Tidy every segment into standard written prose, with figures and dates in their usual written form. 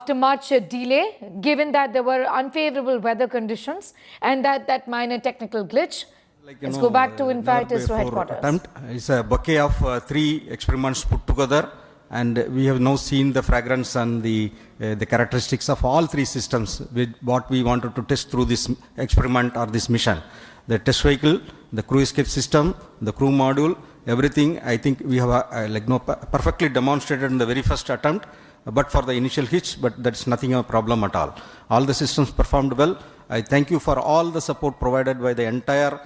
After much delay, given that there were unfavorable weather conditions and that minor technical glitch. Let's go back to, in fact, ISRO headquarters. Attempt. It's a bouquet of 3 experiments put together, and we have now seen the fragrance and the characteristics of all 3 systems with what we wanted to test through this experiment or this mission. The test vehicle, the crew escape system, the crew module, everything I think we have perfectly demonstrated in the very first attempt, but for the initial hitch, but that's nothing a problem at all. All the systems performed well. I thank you for all the support provided by the entire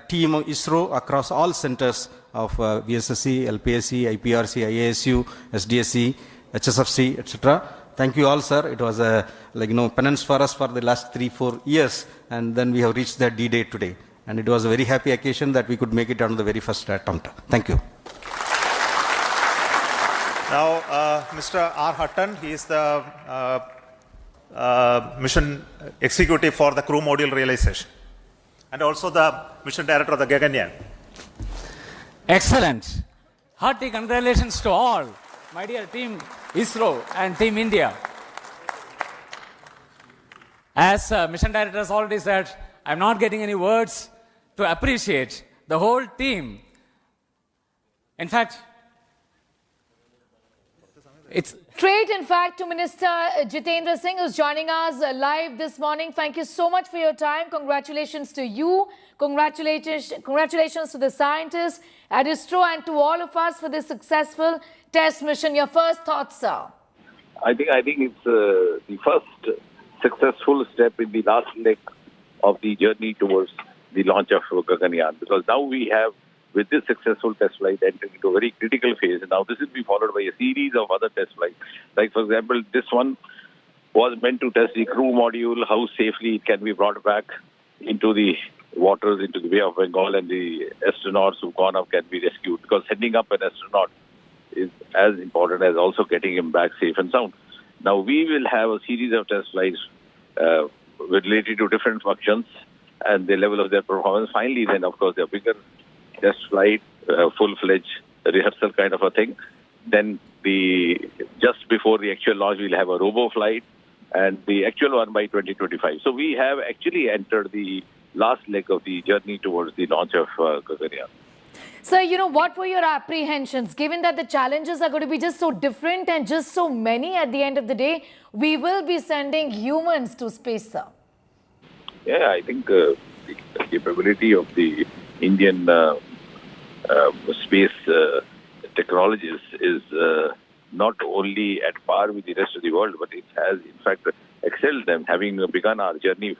team of ISRO across all centers of VSSC, LPSC, IPRC, IASU, SDSC, HSFC, etc. Thank you all, sir. It was a penance for us for the last 3-4 years, and then we have reached that D-Day today. And it was a very happy occasion that we could make it on the very first attempt. Thank you. Now, Mr. R. Hutton, he is the mission executive for the crew module realization and also the mission director of the Gaganyaan. Excellent. Hearty congratulations to all, my dear team ISRO and team India. As mission director has already said, I'm not getting any words to appreciate the whole team. In fact, it's straight, in fact, to Minister Jitendra Singh, who's joining us live this morning. Thank you so much for your time. Congratulations to you. Congratulations to the scientists at ISRO and to all of us for this successful test mission. Your first thoughts, sir? I think it's the first successful step in the last leg of the journey towards the launch of Gaganyaan, because now we have, with this successful test flight, entering into a very critical phase. And now this will be followed by a series of other test flights. Like, for example, this one was meant to test the crew module, how safely it can be brought back into the waters, into the Bay of Bengal, and the astronauts who've gone up can be rescued. Because sending up an astronaut is as important as also getting him back safe and sound. Now, we will have a series of test flights related to different functions and the level of their performance. Finally, then, of course, the bigger test flight, full-fledged rehearsal kind of a thing. Then just before the actual launch, we'll have a robo flight, and the actual one by 2025. So we have actually entered the last leg of the journey towards the launch of Gaganyaan. So, what were your apprehensions, given that the challenges are going to be just so different and just so many at the end of the day? We will be sending humans to space, sir. Yeah, I think the capability of the Indian space technologies is not only at par with the rest of the world, but it has, in fact, excelled them, having begun our journey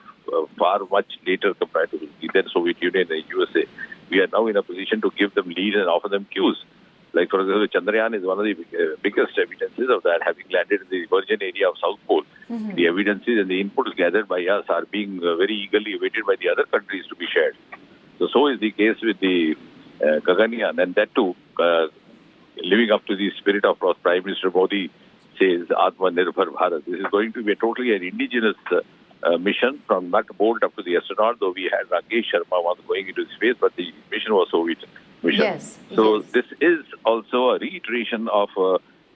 far much later compared to the then Soviet Union and USA. We are now in a position to give them lead and offer them cues. Like, for example, Chandrayaan is one of the biggest evidences of that, having landed in the virgin area of South Pole. Mm-hmm. The evidences and the inputs gathered by us are being very eagerly awaited by the other countries to be shared. So is the case with the Gaganyaan, and that too, living up to the spirit of Prime Minister Modi says, Atmanirbhar Bharat. This is going to be totally an indigenous mission from nut bolt up to the astronaut, though we had Rakesh Sharma once going into space, but the mission was Soviet mission. Yes, so this is also a reiteration of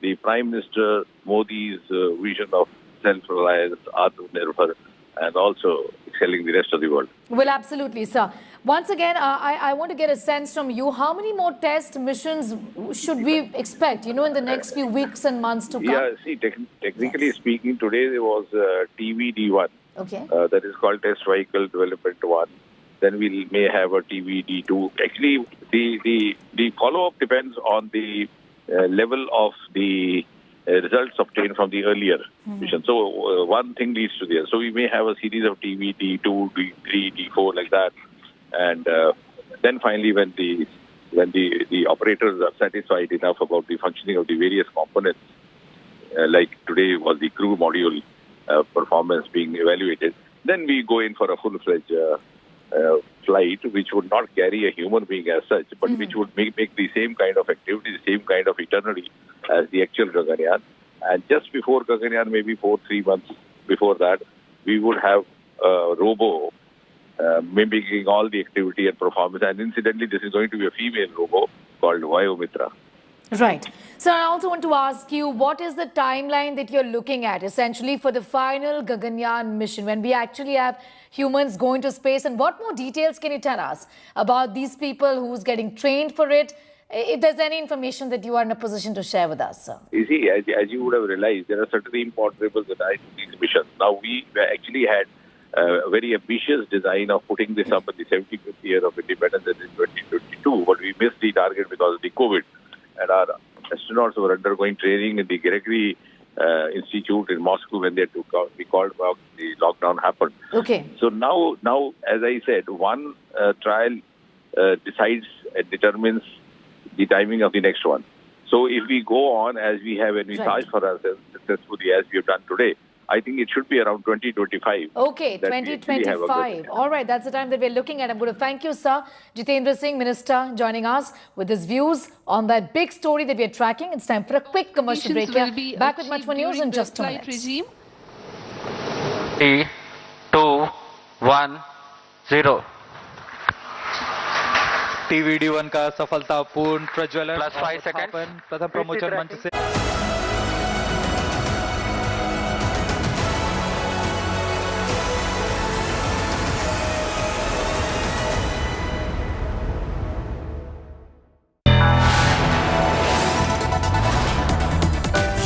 the Prime Minister Modi's vision of self-reliance, Atmanirbhar, and also excelling the rest of the world. Well, absolutely, sir. Once again, I want to get a sense from you. How many more test missions should we expect, in the next few weeks and months to come? Yeah, see, technically speaking, today there was TV-D1. Okay. That is called Test Vehicle Development 1. Then we may have a TV-D2. Actually, the follow-up depends on the level of the results obtained from the earlier mission. So one thing leads to the other. So we may have a series of TV-D2, D3, D4 like that. And then finally, when the operators are satisfied enough about the functioning of the various components, like today was the crew module performance being evaluated, then we go in for a full-fledged flight, which would not carry a human being as such, but which would make the same kind of activity, the same kind of itinerary as the actual Gaganyaan. And just before Gaganyaan, maybe 3 months before that, we would have a robo mimicking all the activity and performance. And incidentally, this is going to be a female robo called Vayomitra. Right. So I also want to ask you, what is the timeline that you're looking at essentially for the final Gaganyaan mission, when we actually have humans going to space? And what more details can you tell us about these people who's getting trained for it? If there's any information that you are in a position to share with us, sir. You see, as you would have realized, there are certainly imponderables that are in these missions. Now, we actually had a very ambitious design of putting this up in the 75th year of independence in 2022, but we missed the target because of the COVID. And our astronauts were undergoing training in the Gregory Institute in Moscow when they had to be called back. The lockdown happened. Okay. So now, as I said, one trial decides and determines the timing of the next one. So if we go on as we have and we Right. search for ourselves successfully as we have done today, I think it should be around 2025. Okay, that we actually have a 2025. All right, that's the time that we're looking at. I'm going to thank you, sir. Jitendra Singh, Minister, joining us with his views on that big story that we're tracking. It's time for a quick commercial break Will here. be Back with much more achieved news in during just the a flight minute. regime. 3, 2, 1, 0. TV-D1 का सफलतापूर्ण प्रज्वलन Plus 5 seconds. स्थापन प्रथम प्रमोचन मंच से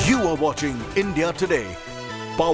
You are watching India Today